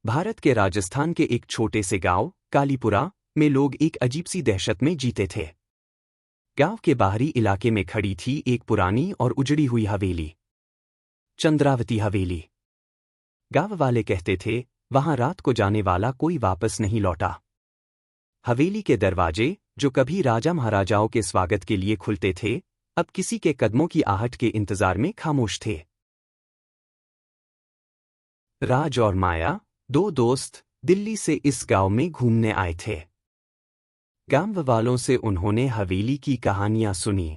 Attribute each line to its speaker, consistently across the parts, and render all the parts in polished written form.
Speaker 1: भारत के राजस्थान के एक छोटे से गांव कालीपुरा में लोग एक अजीब सी दहशत में जीते थे। गांव के बाहरी इलाके में खड़ी थी एक पुरानी और उजड़ी हुई हवेली, चंद्रावती हवेली। गांव वाले कहते थे वहां रात को जाने वाला कोई वापस नहीं लौटा। हवेली के दरवाजे, जो कभी राजा महाराजाओं के स्वागत के लिए खुलते थे, अब किसी के कदमों की आहट के इंतजार में खामोश थे। राज और माया, दो दोस्त, दिल्ली से इस गांव में घूमने आए थे। गांव वालों से उन्होंने हवेली की कहानियां सुनी,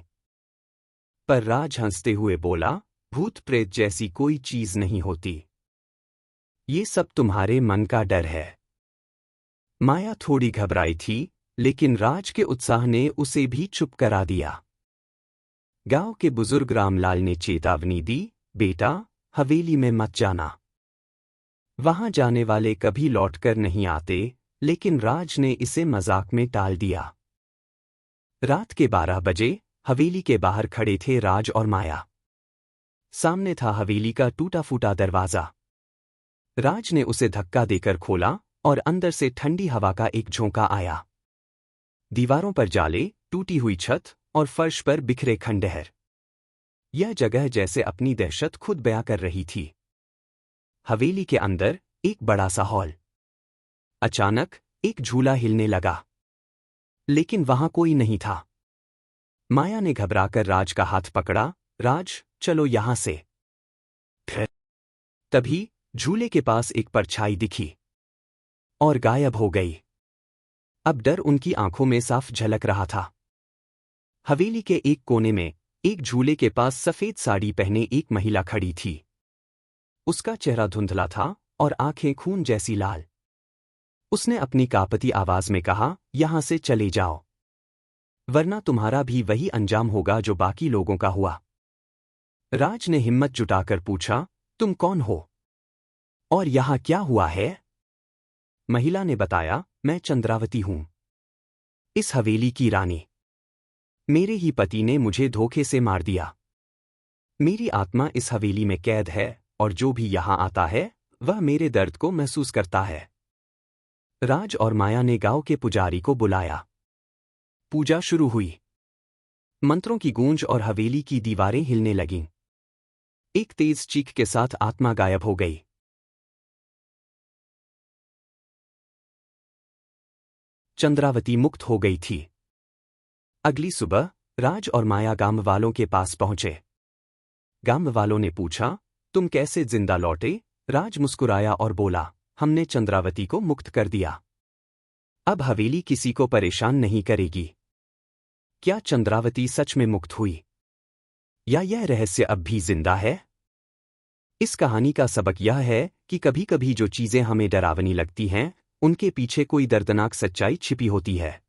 Speaker 1: पर राज हंसते हुए बोला, भूत प्रेत जैसी कोई चीज नहीं होती। ये सब तुम्हारे मन का डर है। माया थोड़ी घबराई थी, लेकिन राज के उत्साह ने उसे भी चुप करा दिया। गांव के बुजुर्ग रामलाल ने चेतावनी दी, बेटा, हवेली में मत जाना। वहां जाने वाले कभी लौटकर नहीं आते, लेकिन राज ने इसे मजाक में टाल दिया। रात के 12 बजे हवेली के बाहर खड़े थे राज और माया। सामने था हवेली का टूटा फूटा दरवाजा। राज ने उसे धक्का देकर खोला और अंदर से ठंडी हवा का एक झोंका आया। दीवारों पर जाले, टूटी हुई छत और फर्श पर बिखरे खंडहर। यह जगह जैसे अपनी दहशत खुद बयां कर रही थी। हवेली के अंदर एक बड़ा सा हॉल। अचानक एक झूला हिलने लगा, लेकिन वहां कोई नहीं था। माया ने घबराकर राज का हाथ पकड़ा, राज, चलो यहां से। फिर तभी झूले के पास एक परछाई दिखी और गायब हो गई। अब डर उनकी आंखों में साफ झलक रहा था। हवेली के एक कोने में एक झूले के पास सफेद साड़ी पहने एक महिला खड़ी थी। उसका चेहरा धुंधला था और आंखें खून जैसी लाल। उसने अपनी कांपती आवाज में कहा, यहां से चले जाओ, वरना तुम्हारा भी वही अंजाम होगा जो बाकी लोगों का हुआ। राज ने हिम्मत जुटाकर पूछा, तुम कौन हो और यहां क्या हुआ है? महिला ने बताया, मैं चंद्रावती हूं, इस हवेली की रानी। मेरे ही पति ने मुझे धोखे से मार दिया। मेरी आत्मा इस हवेली में कैद है और जो भी यहां आता है वह मेरे दर्द को महसूस करता है। राज और माया ने गांव के पुजारी को बुलाया। पूजा शुरू हुई। मंत्रों की गूंज और हवेली की दीवारें हिलने लगीं। एक तेज चीख के साथ आत्मा गायब हो गई। चंद्रावती मुक्त हो गई थी। अगली सुबह राज और माया गांव वालों के पास पहुंचे। गांव वालों ने पूछा, तुम कैसे जिंदा लौटे? राज मुस्कुराया और बोला, हमने चंद्रावती को मुक्त कर दिया। अब हवेली किसी को परेशान नहीं करेगी। क्या चंद्रावती सच में मुक्त हुई, या यह रहस्य अब भी जिंदा है? इस कहानी का सबक यह है कि कभी कभी जो चीजें हमें डरावनी लगती हैं, उनके पीछे कोई दर्दनाक सच्चाई छिपी होती है।